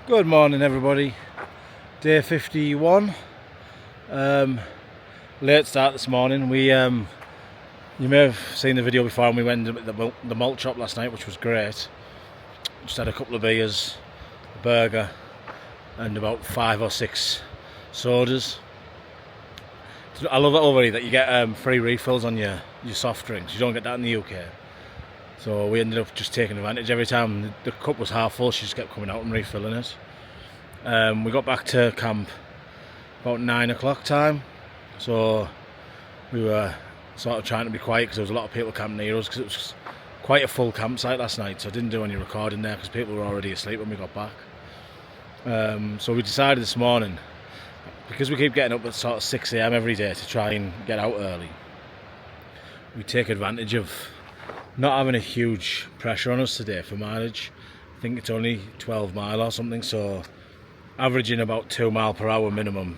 Good morning everybody, day 51, late start this morning. You may have seen the video before, and we went to the malt shop last night, which was great. Just had a couple of beers, a burger and about 5 or 6 sodas. I love it already that you get free refills on your soft drinks. You don't get that in the UK. So we ended up just taking advantage. Every time the cup was half full, she just kept coming out and refilling it. We got back to camp about 9 o'clock time, so we were sort of trying to be quiet because there was a lot of people camping near us, because it was quite a full campsite last night, so I didn't do any recording there because people were already asleep when we got back. So we decided this morning, because we keep getting up at sort of 6 AM every day to try and get out early, we take advantage of not having a huge pressure on us today for mileage. I think it's only 12 mile or something, so averaging about 2 mile per hour minimum.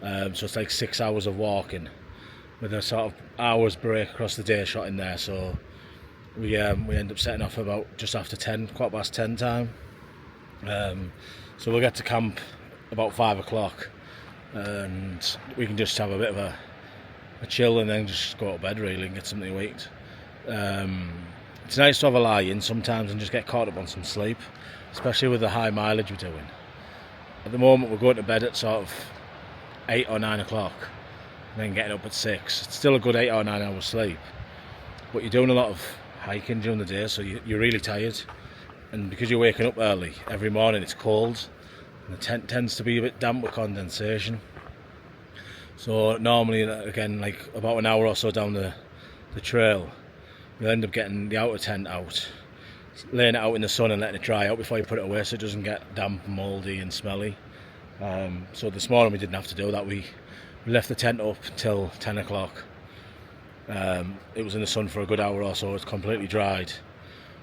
So it's like 6 hours of walking with a sort of hour's break across the day shot in there. So we end up setting off about just after 10, quarter past 10 time. So we'll get to camp about 5 o'clock and we can just have a bit of a chill and then just go to bed really and get something to eat. It's nice to have a lie in sometimes and just get caught up on some sleep, especially with the high mileage we're doing. At the moment we're going to bed at sort of 8 or 9 o'clock and then getting up at 6. It's still a good 8 or 9 hours sleep, but you're doing a lot of hiking during the day, so you're really tired, and because you're waking up early every morning it's cold and the tent tends to be a bit damp with condensation. So normally, again, like about an hour or so down the trail, you'll end up getting the outer tent out, laying it out in the sun and letting it dry out before you put it away so it doesn't get damp and mouldy and smelly. So this morning we didn't have to do that. We left the tent up until 10 o'clock. It was in the sun for a good hour or so. It's completely dried.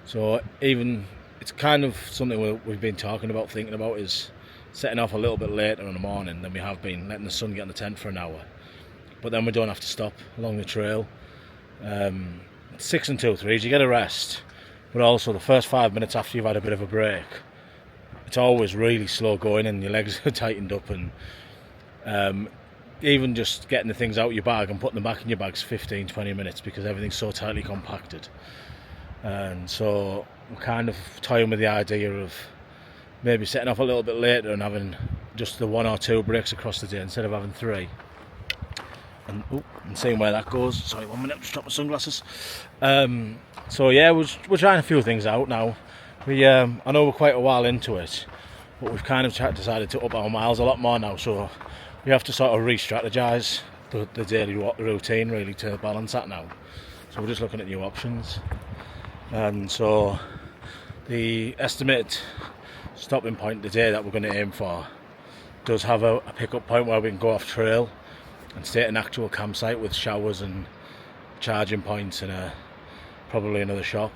So even it's kind of something we've been talking about, thinking about, is setting off a little bit later in the morning than we have been, letting the sun get in the tent for an hour. But then we don't have to stop along the trail. 6 and 2/3, you get a rest, but also the first 5 minutes after you've had a bit of a break, it's always really slow going and your legs are tightened up, and even just getting the things out of your bag and putting them back in your bag's 15-20 minutes because everything's so tightly compacted. And so we're kind of toying with the idea of maybe setting off a little bit later and having just the 1 or 2 breaks across the day instead of having 3. And seeing where that goes. Sorry, 1 minute, just dropped my sunglasses. So yeah, we're trying a few things out now. I know we're quite a while into it, but we've kind of decided to up our miles a lot more now, so we have to sort of re-strategise the daily routine really to balance that now. So we're just looking at new options. And so the estimated stopping point today that we're going to aim for does have a pick-up point where we can go off trail and stay at an actual campsite with showers and charging points and probably another shop.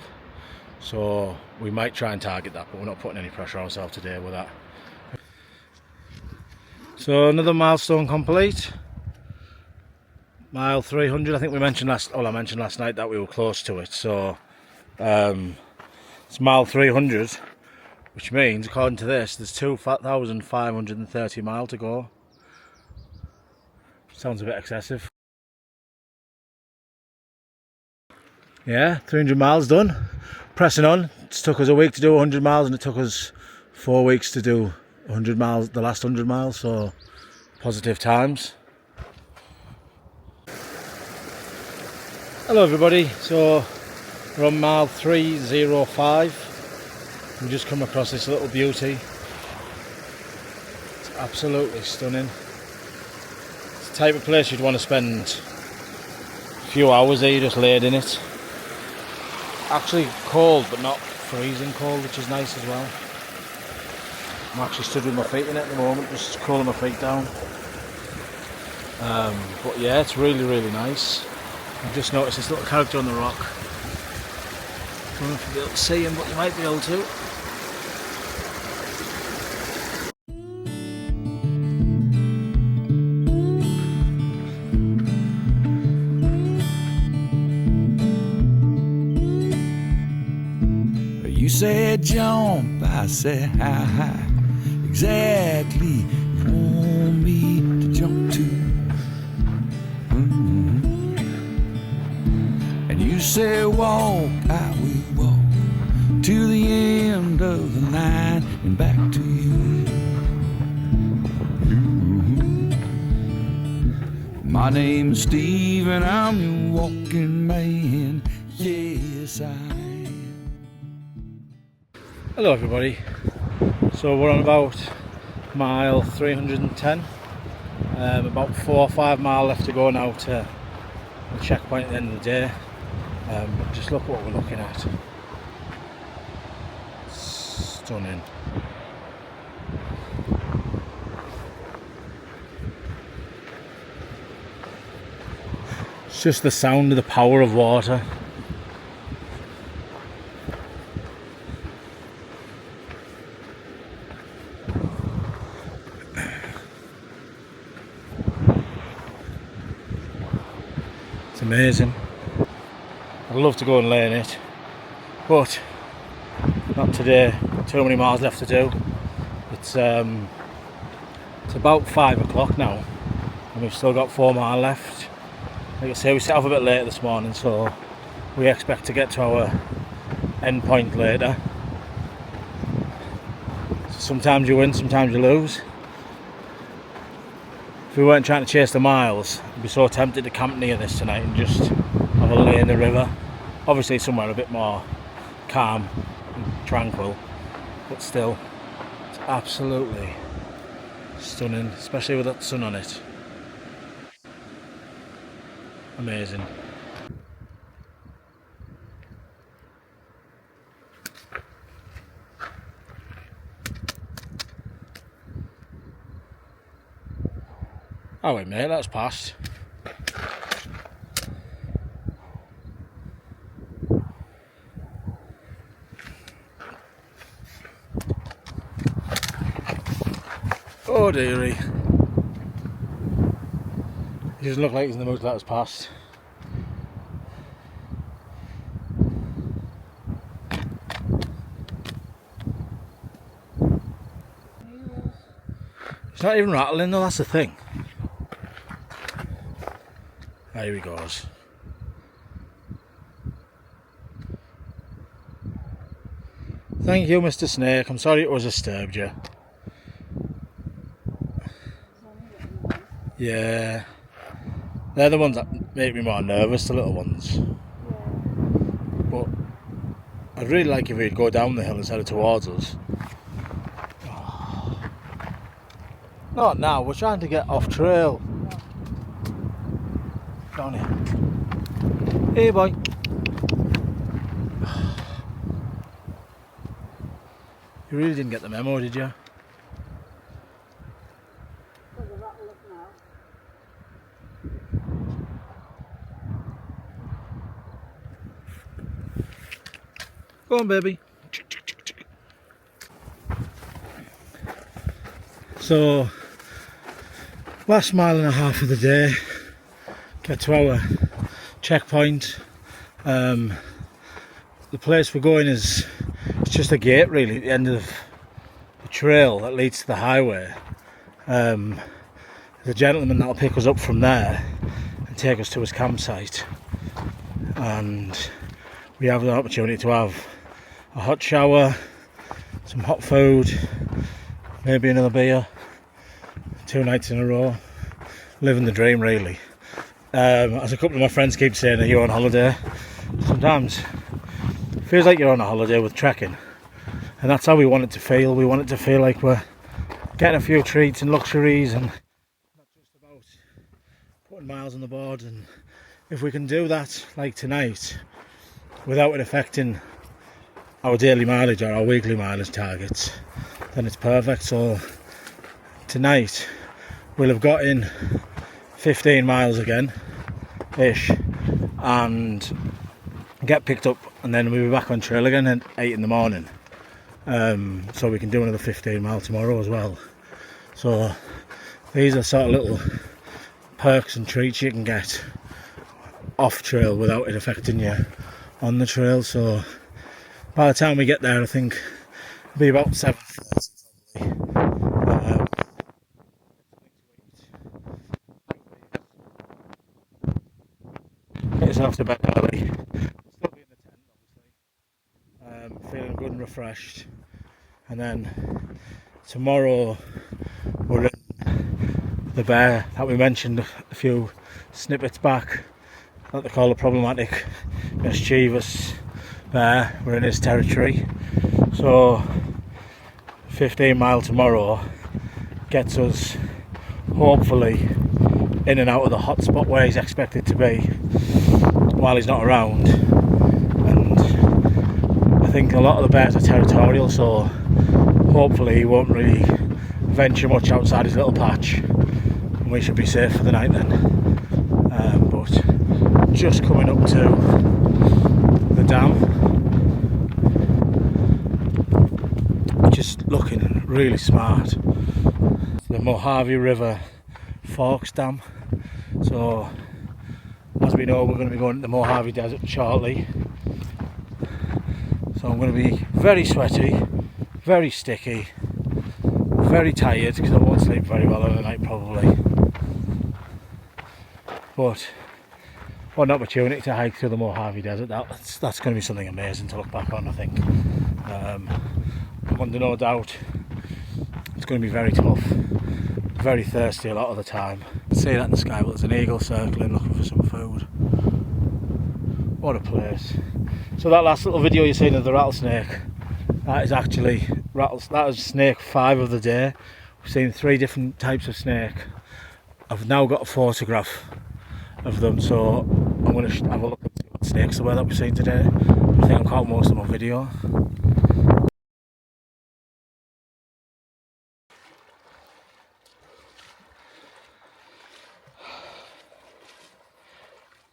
So we might try and target that, but we're not putting any pressure on ourselves today with that. So another milestone complete. Mile 300. I think I mentioned last night that we were close to it. So it's mile 300, which means, according to this, there's 2,530 miles to go. Sounds a bit excessive. Yeah, 300 miles done. Pressing on. It took us a week to do 100 miles and it took us 4 weeks to do 100 miles, the last 100 miles, so positive times. Hello everybody, so we're on mile 305. We just come across this little beauty. It's absolutely stunning. Type of place you'd want to spend a few hours there, just laid in it. Actually cold, but not freezing cold, which is nice as well. I'm actually stood with my feet in it at the moment, just cooling my feet down. But yeah, it's really, really nice. I've just noticed this little character on the rock. I don't know if you'll be able to see him, but you might be able to. You said jump, I said hi. exactly you want me to jump to. And you say walk, I will walk to the end of the line and back to you. My name's Steve and I'm your walking man. Yes, I am. Hello everybody. So we're on about mile 310. About 4 or 5 miles left to go now to the checkpoint at the end of the day. Just look what we're looking at. Stunning. It's just the sound of the power of water. It's amazing. I'd love to go and lay in it, but not today. Too many miles left to do. It's about 5 o'clock now, and we've still got 4 miles left. Like I say, we set off a bit late this morning, so we expect to get to our end point later. So sometimes you win, sometimes you lose. If we weren't trying to chase the miles, I'd be so tempted to camp near this tonight and just have a lay in the river. Obviously somewhere a bit more calm and tranquil, but still, it's absolutely stunning, especially with that sun on it. Amazing. Oh wait mate, that's passed. Oh dearie. He doesn't look like he's in the mood to let us past. It's not even rattling though, that's the thing. There he goes. Thank you, Mr. Snake. I'm sorry it was disturbed you. Yeah. They're the ones that make me more nervous, the little ones. But I'd really like if he'd go down the hill instead of towards us. Oh. Not now, we're trying to get off trail. Down here. Hey boy. You really didn't get the memo, did you? Go on, baby. So, last mile and a half of the day, get to our checkpoint. The place we're going is, it's just a gate really at the end of the trail that leads to the highway. The gentleman that'll pick us up from there and take us to his campsite, and we have the opportunity to have a hot shower, some hot food, maybe another beer, 2 nights in a row. Living the dream really. As a couple of my friends keep saying, are you on holiday? Sometimes it feels like you're on a holiday with trekking, and that's how we want it to feel. We want it to feel like we're getting a few treats and luxuries and not just about putting miles on the board. And if we can do that like tonight without it affecting our daily mileage or our weekly mileage targets, then it's perfect. So tonight we'll have got in 15 miles again ish and get picked up, and then we'll be back on trail again at 8 in the morning, so we can do another 15 mile tomorrow as well. So these are sort of little perks and treats you can get off trail without it affecting you on the trail. So by the time we get there, I think it'll be about 7:30 probably, Get yourself to bed early. Still be in the tent, obviously. Feeling good and refreshed. And then tomorrow we're in the bear that we mentioned a few snippets back, that they call a problematic mischievous bear. We're in his territory. So 15 mile tomorrow gets us hopefully in and out of the hot spot where he's expected to be while he's not around. And I think a lot of the bears are territorial, so hopefully he won't really venture much outside his little patch, and we should be safe for the night then. But just coming up to the dam, which is looking really smart. It's the Mojave River Forks Dam. So as we know, we're going to be going to the Mojave Desert shortly. So I'm going to be very sweaty, very sticky, very tired because I won't sleep very well in the night probably. But what an opportunity to hike through the Mojave Desert. That's going to be something amazing to look back on, I think. I'm under no doubt it's going to be very tough, very thirsty a lot of the time. See that in the sky, but there's an eagle circling looking for some food. What a place. So that last little video you've seen of the rattlesnake, that is actually that was snake 5 of the day. We've seen 3 different types of snake. I've now got a photograph of them, so I'm going to have a look at what snakes there were that we've seen today. I think I've caught most of them on video.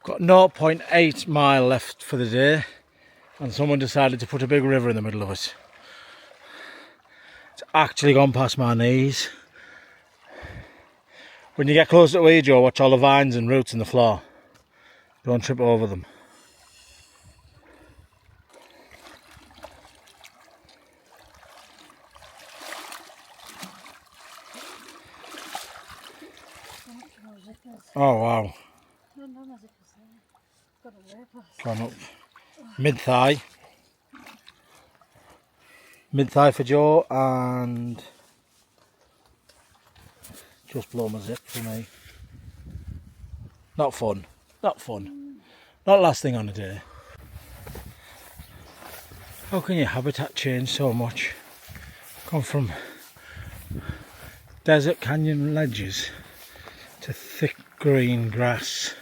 Got 0.8 mile left for the day, and someone decided to put a big river in the middle of it. It's actually gone past my knees. When you get close to it, Joe, watch all the vines and roots in the floor. Don't trip over them. Oh wow. Gone up. Mid-thigh. Mid-thigh for Joe, and just blow my zip for me. Not fun. Not fun. Not last thing on the day. How can your habitat change so much? Gone from desert canyon ledges to thick green grass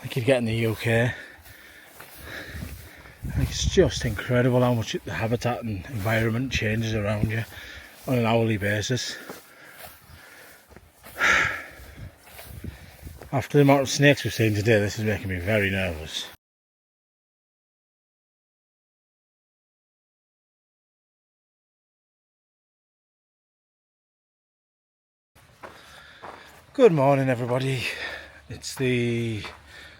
like you'd get in the UK. It's just incredible how much the habitat and environment changes around you on an hourly basis. After the amount of snakes we've seen today, this is making me very nervous. Good morning everybody. It's the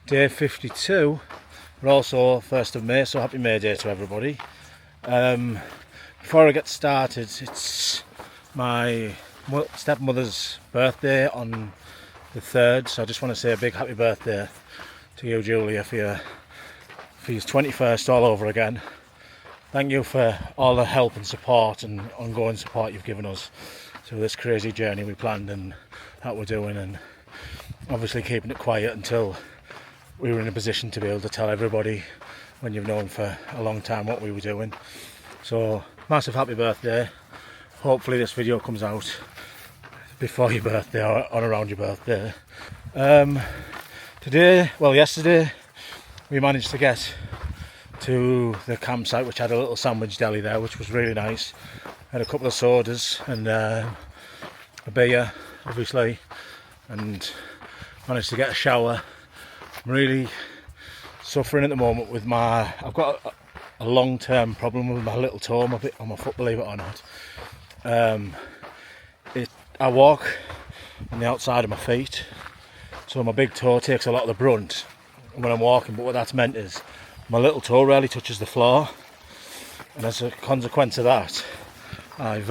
day 52. We're also 1st of May, so happy May Day to everybody. Before I get started, it's my stepmother's birthday on the 3rd, so I just want to say a big happy birthday to you, Julia, for your 21st all over again. Thank you for all the help and support and ongoing support you've given us through this crazy journey we planned and that we're doing, and obviously keeping it quiet until we were in a position to be able to tell everybody, when you've known for a long time, what we were doing. So massive happy birthday. Hopefully this video comes out before your birthday or on around your birthday. Yesterday we managed to get to the campsite, which had a little sandwich deli there, which was really nice. Had a couple of sodas and a beer, obviously, and managed to get a shower. I'm really suffering at the moment with I've got a long-term problem with my little toe on my foot, believe it or not. I walk on the outside of my feet, so my big toe takes a lot of the brunt when I'm walking, but what that's meant is my little toe rarely touches the floor, and as a consequence of that, I've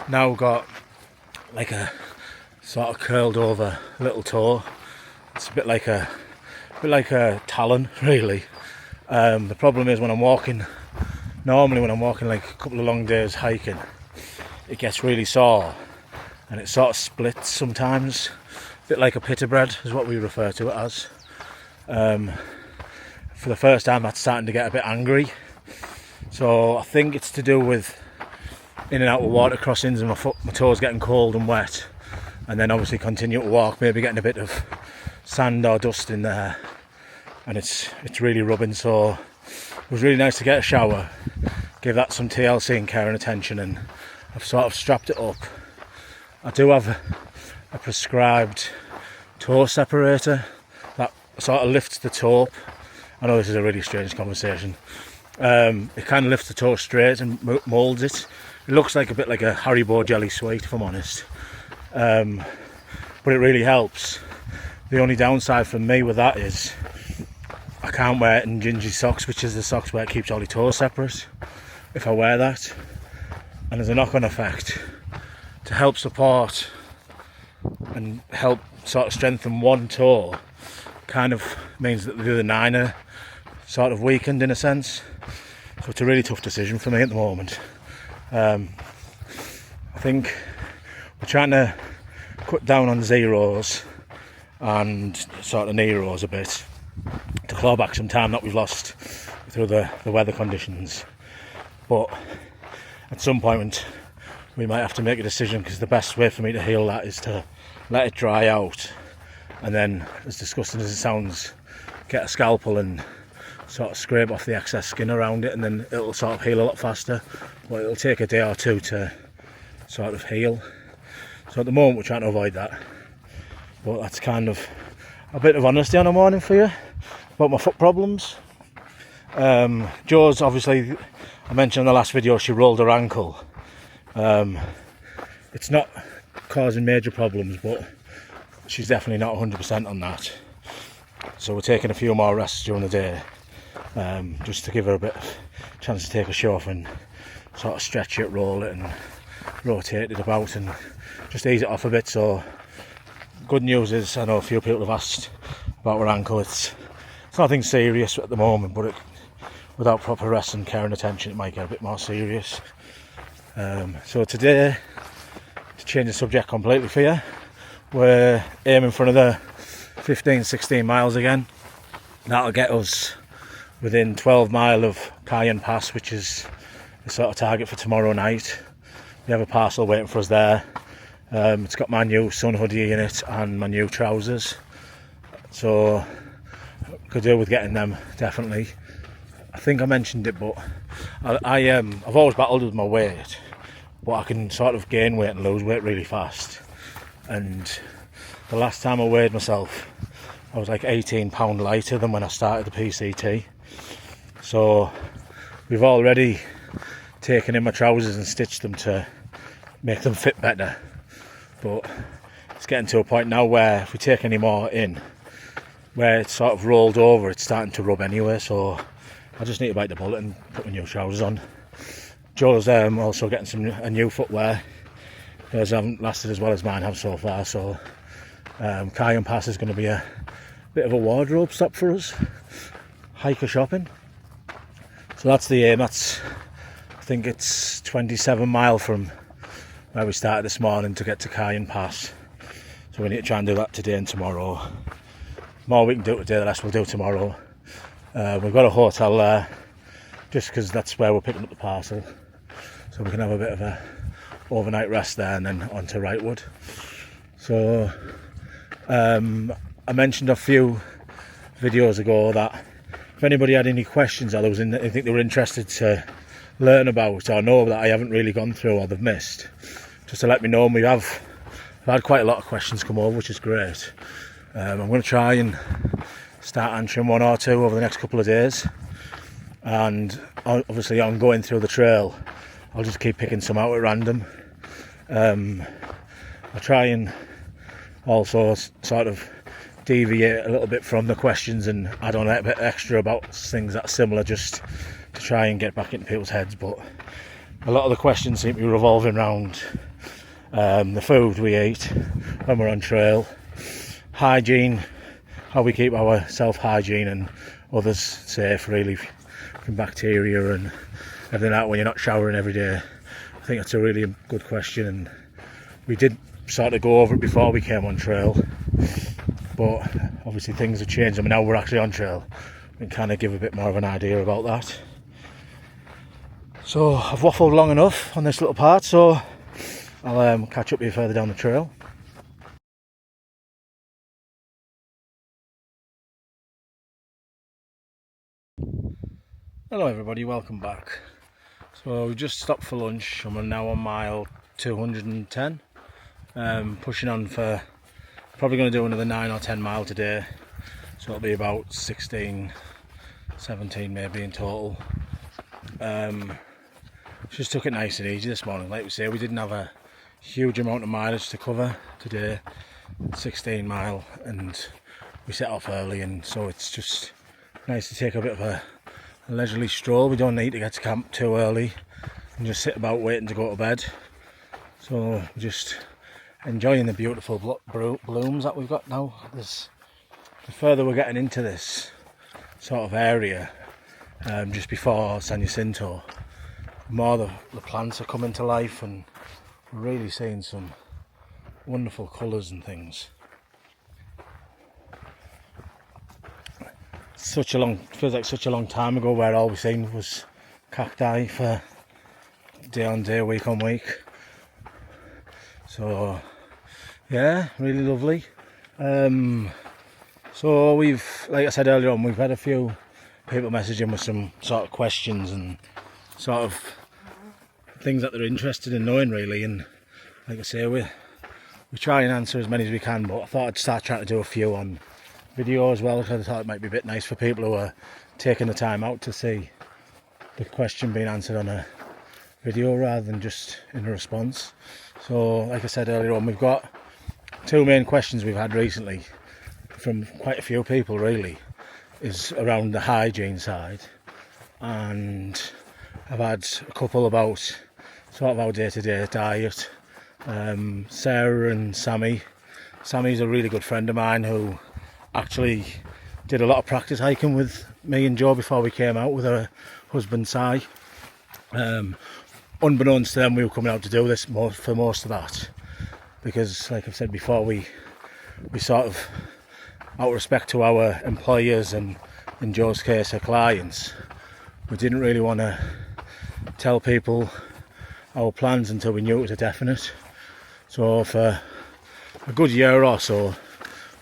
now got like a sort of curled over little toe. It's a bit like a bit like a talon really. The problem is when I'm walking, normally when I'm walking like a couple of long days hiking, it gets really sore and it sort of splits sometimes, a bit like a pita bread is what we refer to it as. For the first time that's starting to get a bit angry, so I think it's to do with in and out of water crossings and my toes getting cold and wet, and then obviously continue to walk, maybe getting a bit of sand or dust in there, and it's really rubbing. So it was really nice to get a shower, give that some TLC and care and attention, and I've sort of strapped it up. I do have a prescribed toe separator that sort of lifts the toe up. I know this is a really strange conversation. It kind of lifts the toe straight and moulds it. It looks like a bit like a Haribo jelly sweet, if I'm honest. But it really helps. The only downside for me with that is I can't wear it in gingy socks, which is the socks where it keeps all your toes separate. If I wear that, and there's a knock-on effect to help support and help sort of strengthen one toe, kind of means that the other 9 are sort of weakened in a sense. So it's a really tough decision for me at the moment. I think we're trying to cut down on zeros and sort of Neros a bit to claw back some time that we've lost through the weather conditions. But at some point we might have to make a decision, because the best way for me to heal that is to let it dry out, and then, as disgusting as it sounds, get a scalpel and sort of scrape off the excess skin around it, and then it'll sort of heal a lot faster. But it'll take a day or two to sort of heal. So at the moment we're trying to avoid that. But that's kind of a bit of honesty on a morning for you about my foot problems. Jo's, obviously, I mentioned in the last video, she rolled her ankle. It's not causing major problems, but she's definitely not 100% on that. So we're taking a few more rests during the day, just to give her a bit of chance to take a show off and sort of stretch it, roll it and rotate it about and just ease it off a bit. So good news is, I know a few people have asked about her ankle. It's nothing serious at the moment, but without proper rest and care and attention it might get a bit more serious. So today, to change the subject completely for you, we're aiming for another 15-16 miles again. That'll get us within 12 mile of Cajun Pass, which is the sort of target for tomorrow night. We have a parcel waiting for us there. It's got my new sun hoodie in it and my new trousers, so could do with getting them, definitely. I think I mentioned it, but I've always battled with my weight, but I can sort of gain weight and lose weight really fast. And the last time I weighed myself, I was like 18 pound lighter than when I started the PCT. So we've already taken in my trousers and stitched them to make them fit better, but it's getting to a point now where if we take any more in, where it's sort of rolled over, it's starting to rub anyway. So I just need to bite the bullet and put my new trousers on. Joe's also getting a new footwear. Hers haven't lasted as well as mine have so far, so Cajun Pass is going to be a bit of a wardrobe stop for us, hiker shopping. So that's the aim. I think it's 27 mile from where we started this morning to get to Cajun Pass. So we need to try and do that today and tomorrow. The more we can do today, the less we'll do tomorrow. We've got a hotel there, just because that's where we're picking up the parcel, so we can have a bit of a overnight rest there and then on to Wrightwood. So I mentioned a few videos ago that if anybody had any questions or there was anything they were interested to learn about or know that I haven't really gone through or they've missed, just to let me know. And I've had quite a lot of questions come over, which is great. I'm going to try and start answering one or two over the next couple of days, and obviously on going through the trail I'll just keep picking some out at random. I'll try and also sort of deviate a little bit from the questions and add on a bit extra about things that are similar, just to try and get back into people's heads. But a lot of the questions seem to be revolving around the food we eat when we're on trail, hygiene how we keep our self-hygiene and others safe, really, from bacteria and everything like that when you're not showering every day. I think that's a really good question, and we did sort of go over it before we came on trail, but obviously things have changed, and now we're actually on trail. We can kind of give a bit more of an idea about that. So I've waffled long enough on this little part, so I'll catch up with you further down the trail. Hello everybody, welcome back. So we just stopped for lunch and we're now on mile 210. Pushing on for, probably going to do another 9 or 10 mile today. So it'll be about 16, 17 maybe in total. Just took it nice and easy this morning. Like we say, we didn't have a huge amount of mileage to cover today, 16 mile, and we set off early, and so it's just nice to take a bit of a leisurely stroll. We don't need to get to camp too early and just sit about waiting to go to bed. So we're just enjoying the beautiful blooms that we've got now. The further we're getting into this sort of area, just before San Jacinto, the more the plants are coming to life, and we're really seeing some wonderful colours and things. Feels like such a long time ago where all we seen was cacti for day on day, week on week. So yeah, really lovely. So we've, like I said earlier on, we've had a few people messaging with some sort of questions and sort of things that they're interested in knowing, really. And like I say, we try and answer as many as we can, but I thought I'd start trying to do a few on video as well, because I thought it might be a bit nice for people who are taking the time out to see the question being answered on a video rather than just in a response. So like I said earlier on, we've got two main questions we've had recently from quite a few people, really, is around the hygiene side, and I've had a couple about sort of our day-to-day diet. Sarah and Sammy's a really good friend of mine who actually did a lot of practice hiking with me and Joe before we came out with her husband Si. Unbeknownst to them, we were coming out to do this for most of that, because like I've said before, we sort of, out of respect to our employers and in Joe's case her clients, we didn't really want to tell people our plans until we knew it was a definite. So for a good year or so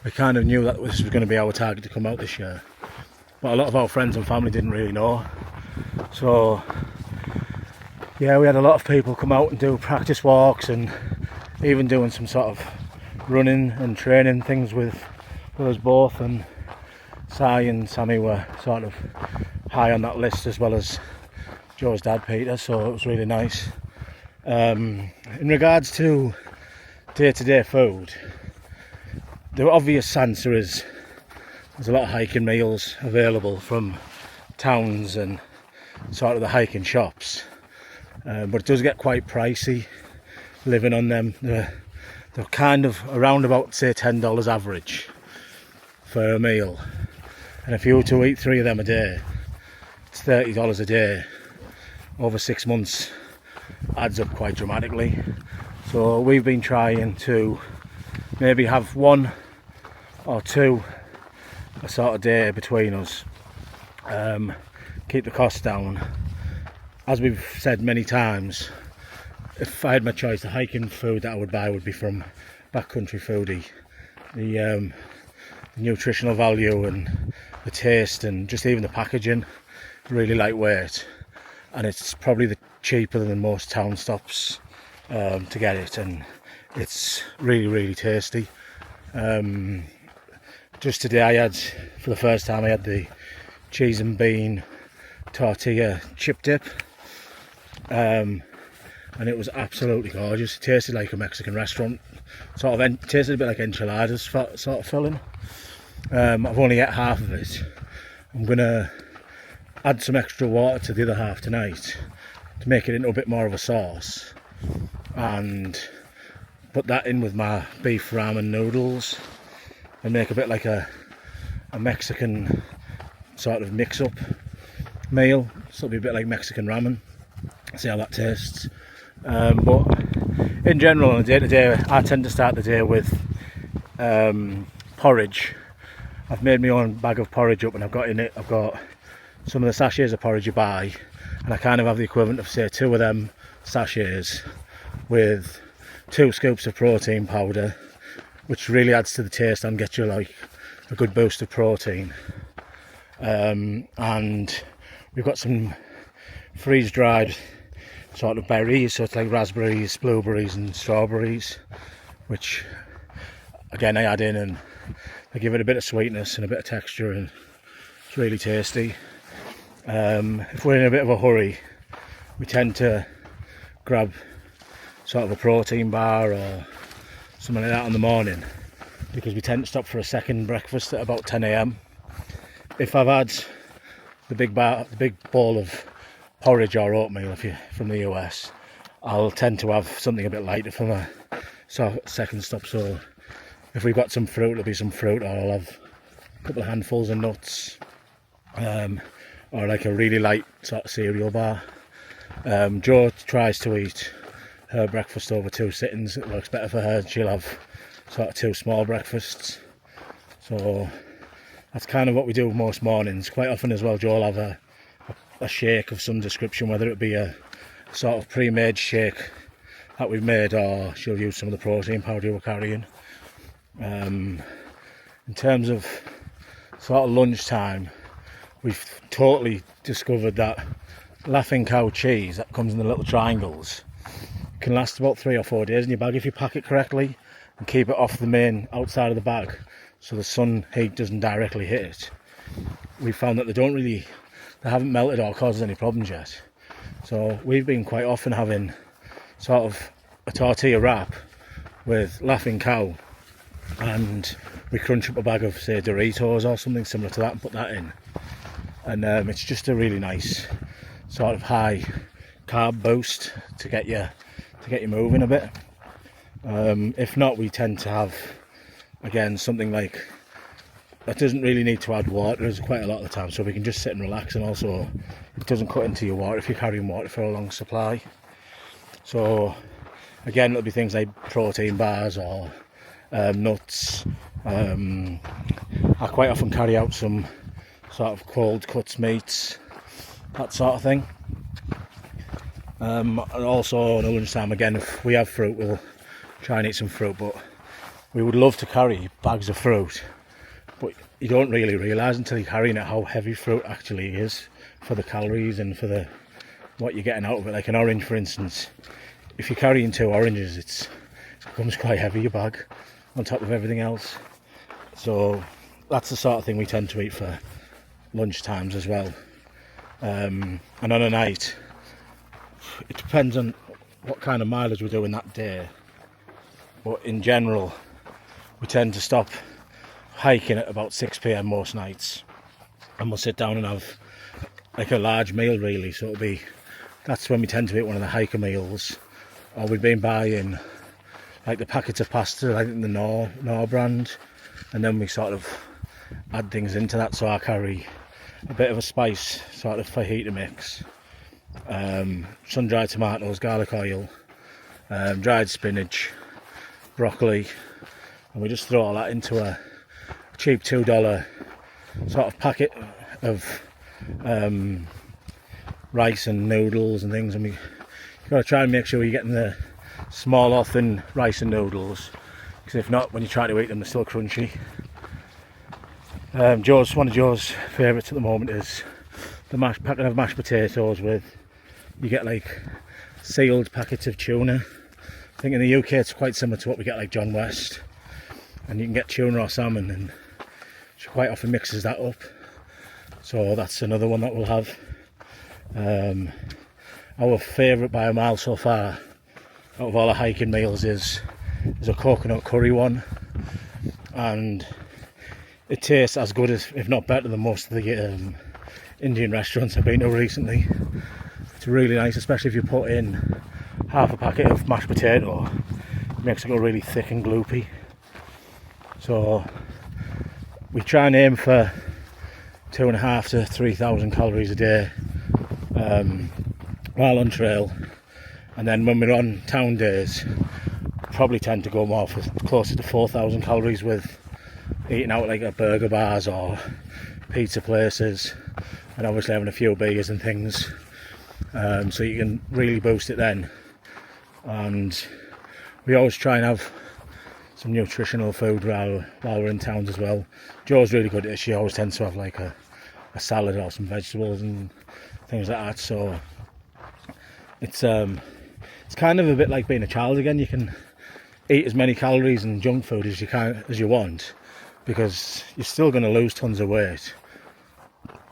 we kind of knew that this was going to be our target to come out this year, but a lot of our friends and family didn't really know. So yeah, we had a lot of people come out and do practice walks, and even doing some sort of running and training things with us both, and Si and Sammy were sort of high on that list, as well as Joe's dad Peter, so it was really nice. In regards to day-to-day food, the obvious answer is there's a lot of hiking meals available from towns and sort of the hiking shops, but it does get quite pricey living on them. They're kind of around about, say, $10 average for a meal, and if you were to eat 3 of them a day, it's $30 a day. Over 6 months adds up quite dramatically. So we've been trying to maybe have 1 or 2 a sort of day between us, keep the costs down. As we've said many times, if I had my choice, the hiking food that I would buy would be from Backcountry Foodie. The nutritional value and the taste and just even the packaging, really lightweight, and it's probably cheaper than most town stops to get it, and it's really tasty. Just today I had, for the first time, I had the cheese and bean tortilla chip dip, and it was absolutely gorgeous. It tasted like a Mexican restaurant, sort of tasted a bit like enchiladas sort of filling. I've only ate half of it. I'm gonna add some extra water to the other half tonight to make it into a bit more of a sauce, and put that in with my beef ramen noodles and make a bit like a a Mexican sort of mix-up meal, so it'll be a bit like Mexican ramen. See how that tastes. But in general, on a day-to-day, I tend to start the day with porridge. I've made my own bag of porridge up, and I've got in it, I've got some of the sachets of porridge you buy, and I kind of have the equivalent of, say, 2 of them sachets with 2 scoops of protein powder, which really adds to the taste and gets you like a good boost of protein. And we've got some freeze-dried sort of berries, so it's like raspberries, blueberries and strawberries, which again I add in, and they give it a bit of sweetness and a bit of texture, and it's really tasty. If we're in a bit of a hurry, we tend to grab sort of a protein bar or something like that in the morning, because we tend to stop for a second breakfast at about 10 AM. If I've had the big bowl of porridge or oatmeal, if you're from the US, I'll tend to have something a bit lighter for my second stop. So if we've got some fruit, it'll be some fruit, or I'll have a couple of handfuls of nuts, or like a really light sort of cereal bar. Jo tries to eat her breakfast over 2 sittings. It works better for her. She'll have sort of 2 small breakfasts. So that's kind of what we do most mornings. Quite often as well, Jo will have a shake of some description, whether it be a sort of pre-made shake that we've made, or she'll use some of the protein powder we're carrying. In terms of sort of lunchtime, we've totally discovered that Laughing Cow cheese that comes in the little triangles can last about 3 or 4 days in your bag if you pack it correctly and keep it off the main outside of the bag, so the sun heat doesn't directly hit it. We found that they haven't melted or caused any problems yet. So we've been quite often having sort of a tortilla wrap with Laughing Cow, and we crunch up a bag of, say, Doritos or something similar to that and put that in. And it's just a really nice sort of high carb boost to get you moving a bit. If not, we tend to have, again, something like that doesn't really need to add water quite a lot of the time, so we can just sit and relax, and also it doesn't cut into your water if you're carrying water for a long supply. So again, it'll be things like protein bars or nuts. I quite often carry out some sort of cold cuts meats, that sort of thing. And also at lunchtime, again, if we have fruit, we'll try and eat some fruit, but we would love to carry bags of fruit, but you don't really realise until you're carrying it how heavy fruit actually is for the calories and for what you're getting out of it. Like an orange, for instance, if you're carrying 2 oranges, it becomes quite heavy, your bag, on top of everything else. So that's the sort of thing we tend to eat for lunch times as well. And on a night, it depends on what kind of mileage we're doing that day, but in general we tend to stop hiking at about 6 PM most nights, and we'll sit down and have like a large meal really. So that's when we tend to eat one of the hiker meals, or we've been buying like the packets of pasta, like the Knorr brand, and then we sort of add things into that. So I carry a bit of a spice sort of fajita mix, sun-dried tomatoes, garlic oil, dried spinach, broccoli, and we just throw all that into a cheap $2 sort of packet of rice and noodles and things. And you've got to try and make sure you're getting the small or thin rice and noodles, because if not, when you try to eat them, they're still crunchy. One of Joe's favourites at the moment is the packet of mashed potatoes you get like sealed packets of tuna. I think in the UK it's quite similar to what we get like John West, and you can get tuna or salmon, and she quite often mixes that up. So that's another one that we'll have. Our favourite by a mile so far out of all the hiking meals is a coconut curry one, and it tastes as good as, if not better than, most of the Indian restaurants I've been to recently. It's really nice, especially if you put in half a packet of mashed potato. It makes it go really thick and gloopy. So we try and aim for 2,500 to 3,000 calories a day while on trail, and then when we're on town days, probably tend to go more for closer to 4,000 calories with eating out like at burger bars or pizza places, and obviously having a few beers and things, so you can really boost it then. And we always try and have some nutritional food while we're in towns as well. Jo's really good at it. She always tends to have like a salad or some vegetables and things like that, so it's kind of a bit like being a child again. You can eat as many calories and junk food as you want, because you're still going to lose tons of weight.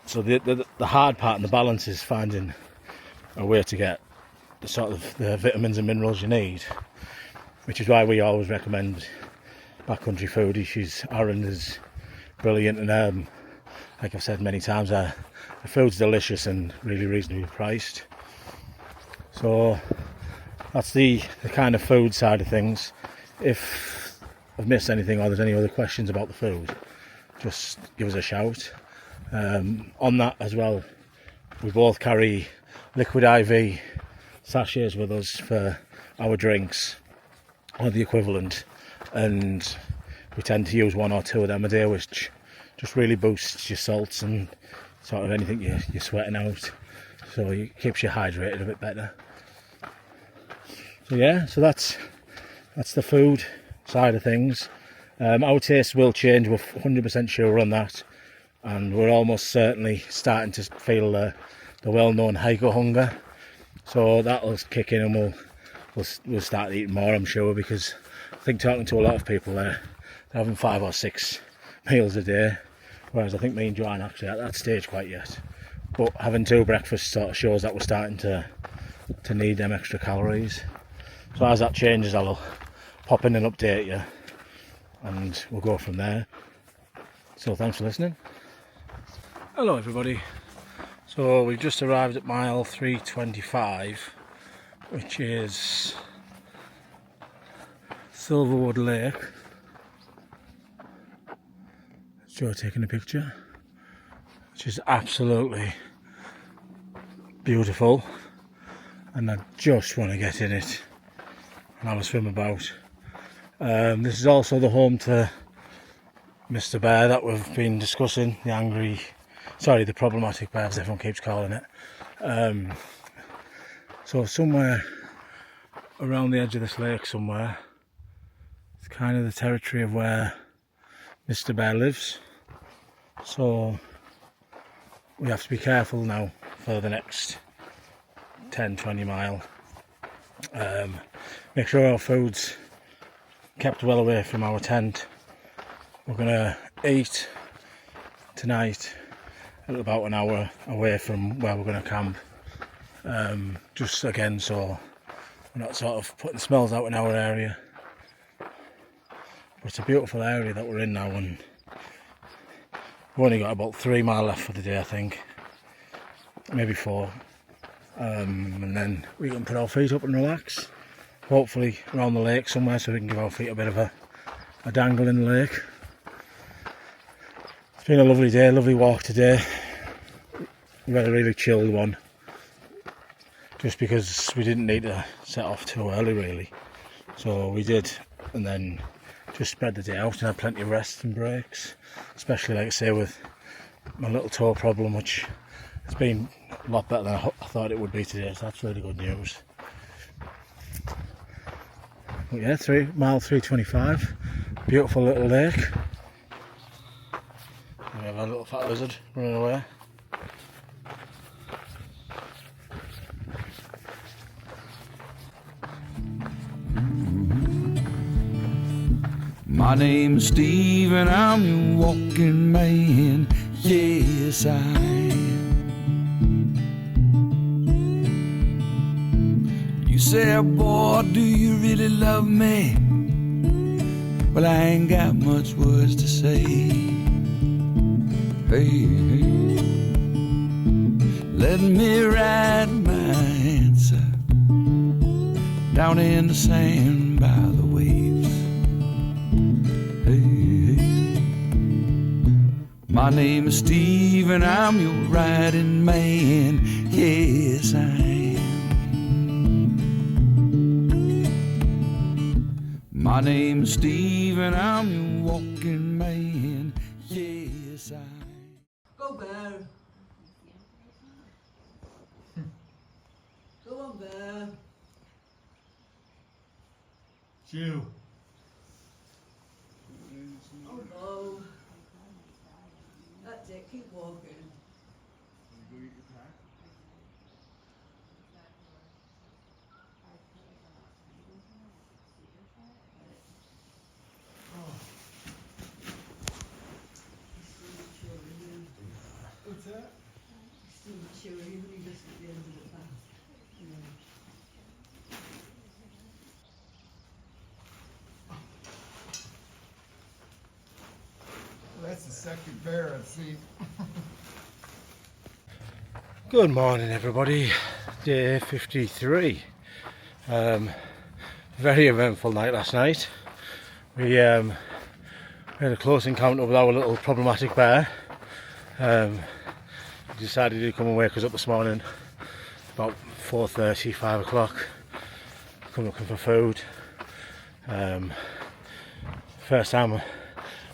So the hard part and the balance is finding a way to get the sort of the vitamins and minerals you need, which is why we always recommend Backcountry Foodie. Aaron is brilliant, and like I've said many times, the food's delicious and really reasonably priced. So that's the kind of food side of things. If I've missed anything or there's any other questions about the food, just give us a shout. On that as well, we both carry liquid IV sachets with us for our drinks or the equivalent, and we tend to use 1 or 2 of them a day, which just really boosts your salts and sort of anything you're sweating out, so it keeps you hydrated a bit better. So yeah, so that's the food side of things. Our tastes will change, we're 100% sure on that, and we're almost certainly starting to feel the well-known hiker hunger, so that'll kick in and we'll start eating more, I'm sure, because I think talking to a lot of people, they're having 5 or 6 meals a day, whereas I think me and Jo aren't actually at that stage quite yet, but having 2 breakfasts sort of shows that we're starting to need them extra calories. So as that changes, I'll pop in and update you, and we'll go from there. So thanks for listening. Hello everybody. So we've just arrived at mile 325, which is Silverwood Lake. Joe taking a picture, which is absolutely beautiful, and I just want to get in it and have a swim about. This is also the home to Mr. Bear that we've been discussing, the problematic bear, as everyone keeps calling it. So somewhere around the edge of this lake somewhere, it's kind of the territory of where Mr. Bear lives. So we have to be careful now for the next 10-20 mile. Make sure our food's kept well away from our tent. We're going to eat tonight at about an hour away from where we're going to camp, just again so we're not sort of putting smells out in our area. But it's a beautiful area that we're in now, and we've only got about 3 mile left for the day, I think, maybe 4, and then we can put our feet up and relax, hopefully around the lake somewhere, so we can give our feet a bit of a dangle in the lake. It's been a lovely day, lovely walk today. We had a really chilled one, just because we didn't need to set off too early really, so we did, and then just spread the day out and had plenty of rest and breaks, especially like I say with my little toe problem, which has been a lot better than I thought it would be today, so that's really good news. But yeah, mile 325, beautiful little lake. We have a little fat lizard running away. My name's Steve and I'm your walking man. Yes, I am. You say, boy, do you really love me? Well, I ain't got much words to say. Hey, let me write my answer down in the sand by the waves. Hey, My name is Steve and I'm your riding man. Yes, I am. My name is Steve and I'm your walking man. Yes, I am. Go Bear. Go on Bear. Chew. Oh no. That's it, keep walking. What's that? He's still chewing, even he just at the end of the path. That's the second bear I've seen. Good morning everybody, day 53. Very eventful night last night. We had a close encounter with our little problematic bear. He decided he'd come and wake us up this morning about 4:30, 5 o'clock, come looking for food. First time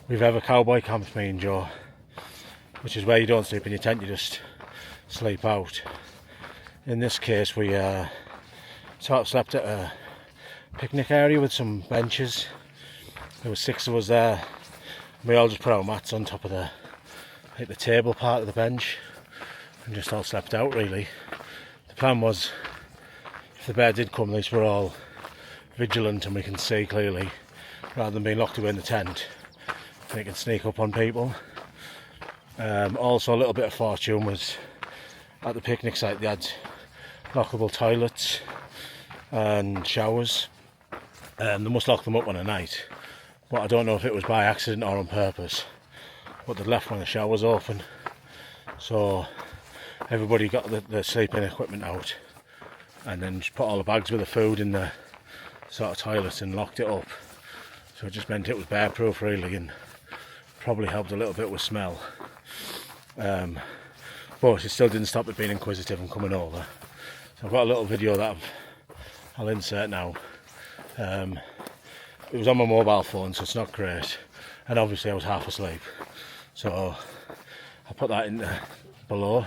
we've ever cowboy camped, me and Joe, which is where you don't sleep in your tent, you just sleep out. In this case we sort of slept at a picnic area with some benches. There were 6 of us there. We all just put our mats on top of the table part of the bench and just all slept out really. The plan was, if the bear did come, at least we're all vigilant and we can see clearly, rather than being locked away in the tent. They can sneak up on people. Also a little bit of fortune was at the picnic site they had lockable toilets and showers. They must lock them up on a night, but I don't know if it was by accident or on purpose, but they'd left one of the showers open, so everybody got the sleeping equipment out and then just put all the bags with the food in the sort of toilet and locked it up. So it just meant it was bear proof really, and probably helped a little bit with smell. But it still didn't stop it being inquisitive and coming over. So I've got a little video that I'll insert now. It was on my mobile phone, so it's not great, and obviously I was half asleep, so I'll put that in below.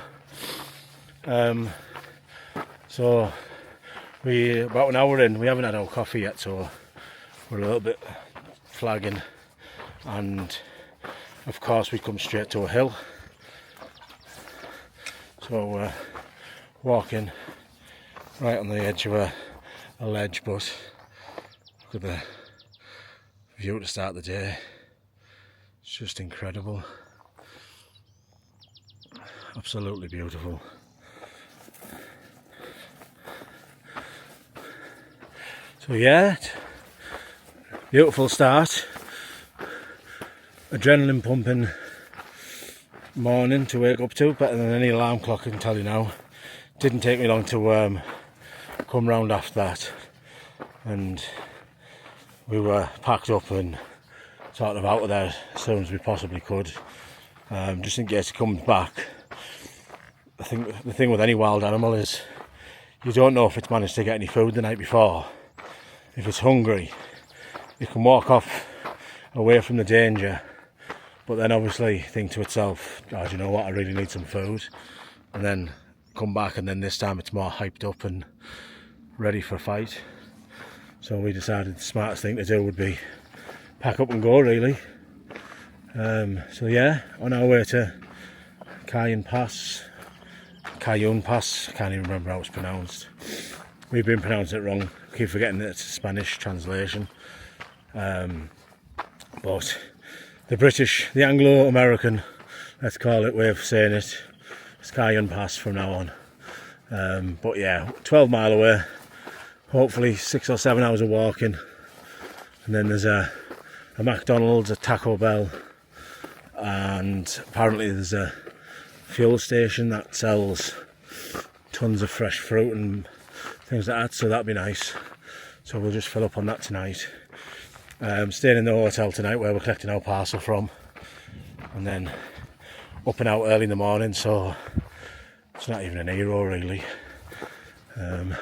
So we about an hour in, we haven't had our coffee yet, so we're a little bit flagging, and of course we come straight to a hill. So we're walking right on the edge of a ledge, but look at the view to start the day. It's just incredible. Absolutely beautiful. So yeah, beautiful start. Adrenaline pumping morning to wake up to, better than any alarm clock I can tell you now. Didn't take me long to come round after that, and we were packed up and sort of out of there as soon as we possibly could, just in case he comes back. I think the thing with any wild animal is you don't know if it's managed to get any food the night before. If it's hungry, it can walk off away from the danger, but then obviously think to itself, oh, do you know what, I really need some food, and then come back, and then this time it's more hyped up and ready for a fight. So we decided the smartest thing to do would be pack up and go really. So yeah, on our way to Cajun Pass, I can't even remember how it's pronounced. We've been pronouncing it wrong, I keep forgetting that it's a Spanish translation. But the Anglo-American, let's call it, way of saying it, it's Cajun Pass from now on. But yeah, 12 mile away, hopefully 6 or 7 hours of walking, and then there's a McDonald's, a Taco Bell, and apparently there's a fuel station that sells tons of fresh fruit and things like that, so that'd be nice. So we'll just fill up on that tonight. Staying in the hotel tonight where we're collecting our parcel from, and then up and out early in the morning, so it's not even an hero really. So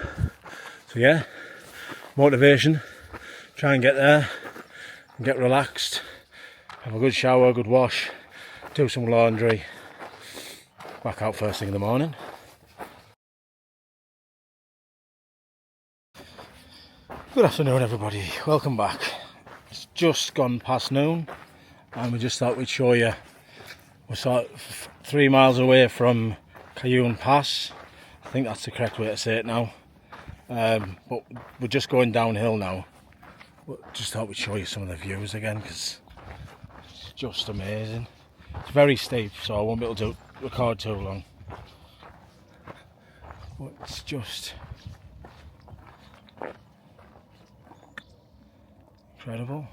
yeah, motivation, try and get there and get relaxed, have a good shower, good wash, do some laundry, back out first thing in the morning. Good afternoon everybody, welcome back. It's just gone past noon and we just thought we'd show you. We're sort of 3 miles away from Cajun Pass. I think that's the correct way to say it now. But we're just going downhill now. But just thought we'd show you some of the views again because it's just amazing. It's very steep, so I won't be able to record too long. But it's just incredible.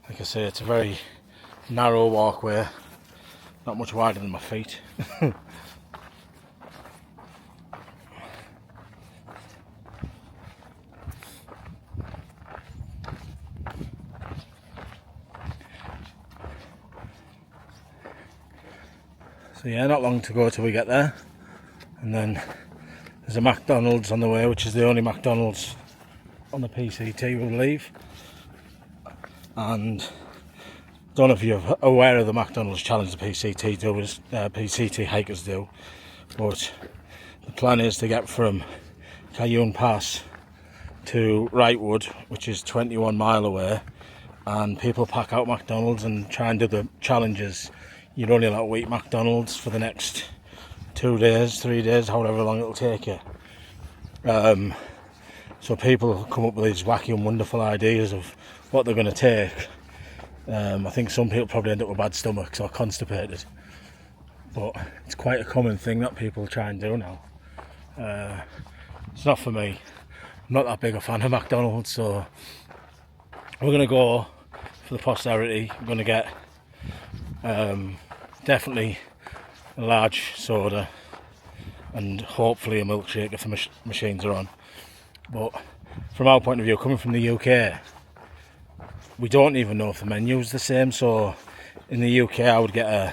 Like I say, it's a very narrow walkway, not much wider than my feet. So yeah, not long to go till we get there, and then there's a McDonald's on the way, which is the only McDonald's on the PCT we'll leave. And don't know if you're aware of the McDonald's challenge the PCT hikers do, but the plan is to get from Cajun Pass to Wrightwood, which is 21 mile away, and people pack out McDonald's and try and do the challenges. You're only allowed to eat McDonald's for the next 2 days, 3 days, however long it'll take you. So people come up with these wacky and wonderful ideas of what they're going to take. I think some people probably end up with bad stomachs or constipated, but it's quite a common thing that people try and do now. It's not for me. I'm not that big a fan of McDonald's, so we're going to go for the posterity. I'm going to get definitely a large soda and hopefully a milkshake if the machines are on. But from our point of view, coming from the UK, we don't even know if the menu's the same. So in the UK I would get a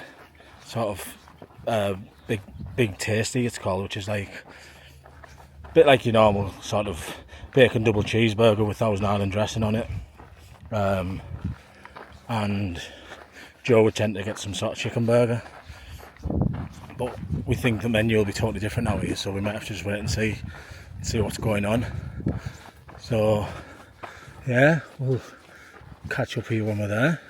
sort of big tasty, it's called, which is like a bit like your normal sort of bacon double cheeseburger with Thousand Island dressing on it. And Joe would tend to get some sort of chicken burger. But we think the menu will be totally different now here, so we might have to just wait and see what's going on. So yeah, we'll catch up here when we're there.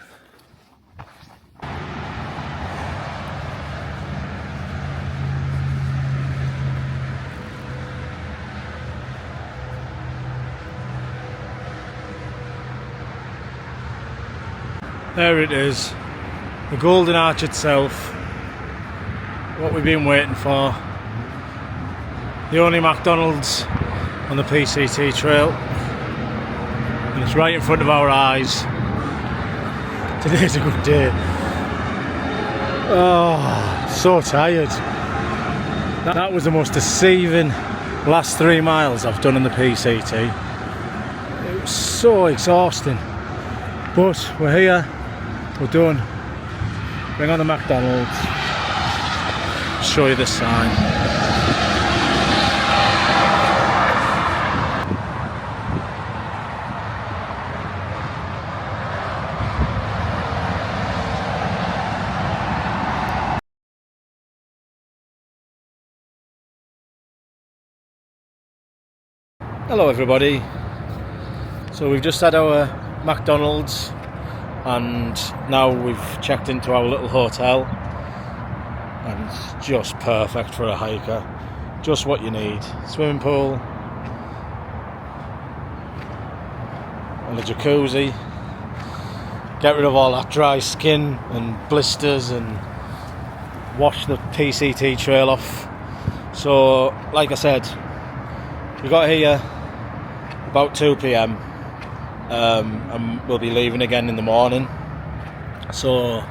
There it is, the Golden Arch itself, what we've been waiting for. The only McDonald's on the PCT trail, and it's right in front of our eyes. Today's a good day. Oh, so tired. That was the most deceiving last 3 miles I've done on the PCT. It was so exhausting, but we're here, we're done. Bring on the McDonald's. Show you the sign. Hello everybody. So we've just had our McDonald's and now we've checked into our little hotel, and it's just perfect for a hiker. Just what you need. Swimming pool and a jacuzzi. Get rid of all that dry skin and blisters and wash the PCT trail off. So like I said, we got here about 2 p.m. And we'll be leaving again in the morning. So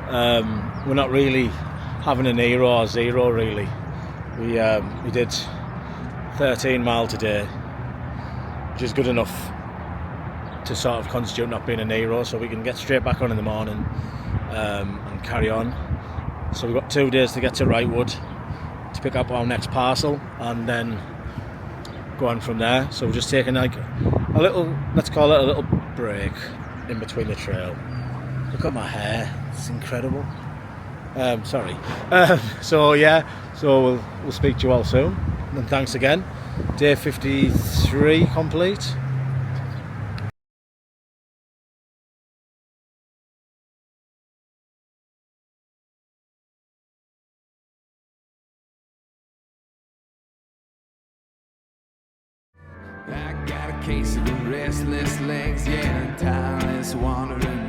we're not really having an 0 or 0 really. We did 13 mile today, which is good enough to sort of constitute not being a Nero, so we can get straight back on in the morning and carry on. So we've got 2 days to get to Wrightwood to pick up our next parcel and then go on from there. So we're just taking like a little, let's call it a little break in between the trail. Look at my hair, it's incredible. Sorry. So yeah, so we'll speak to you all soon, and thanks again. Day 53 complete. I got a case of the restless legs, yeah, tireless wandering